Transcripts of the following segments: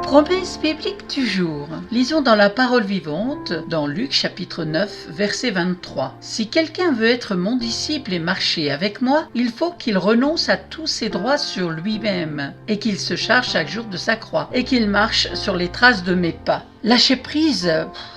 Promesse biblique du jour. Lisons dans la parole vivante, dans Luc chapitre 9, verset 23. « Si quelqu'un veut être mon disciple et marcher avec moi, il faut qu'il renonce à tous ses droits sur lui-même, et qu'il se charge chaque jour de sa croix, et qu'il marche sur les traces de mes pas. » Lâcher prise,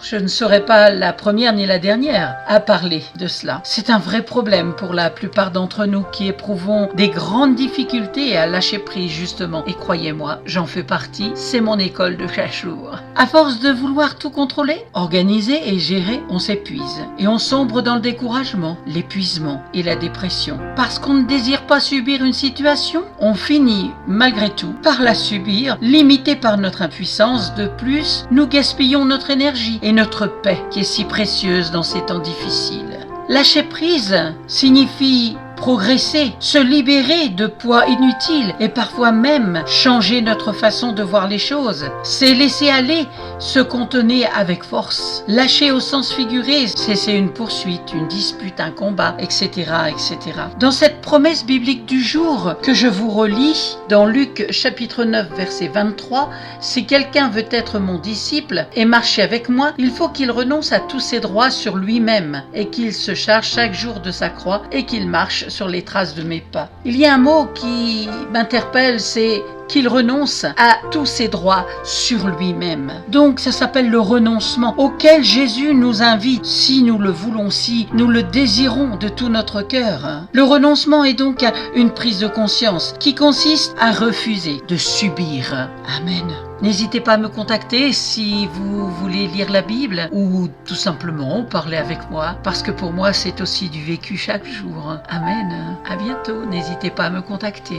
je ne serai pas la première ni la dernière à parler de cela. C'est un vrai problème pour la plupart d'entre nous qui éprouvons des grandes difficultés à lâcher prise justement. Et croyez-moi, j'en fais partie, c'est mon école de chaque jour. À force de vouloir tout contrôler, organiser et gérer, on s'épuise. Et on sombre dans le découragement, l'épuisement et la dépression. Parce qu'on ne désire pas subir une situation, on finit malgré tout par la subir, limité par notre impuissance. De plus, nous gaspillons notre énergie et notre paix qui est si précieuse dans ces temps difficiles. Lâcher prise signifie progresser, se libérer de poids inutiles et parfois même changer notre façon de voir les choses. C'est laisser aller ce qu'on tenait avec force. Lâcher au sens figuré, c'est une poursuite, une dispute, un combat, etc., etc. Dans cette promesse biblique du jour que je vous relis, dans Luc chapitre 9, verset 23, « Si quelqu'un veut être mon disciple et marcher avec moi, il faut qu'il renonce à tous ses droits sur lui-même et qu'il se charge chaque jour de sa croix et qu'il marche sur les traces de mes pas. » Il y a un mot qui m'interpelle, c'est qu'il renonce à tous ses droits sur lui-même. Donc ça s'appelle le renoncement auquel Jésus nous invite, si nous le voulons, si nous le désirons de tout notre cœur. Le renoncement est donc une prise de conscience qui consiste à refuser de subir. Amen. N'hésitez pas à me contacter si vous voulez lire la Bible ou tout simplement parler avec moi, parce que pour moi c'est aussi du vécu chaque jour. Amen. À bientôt. N'hésitez pas à me contacter.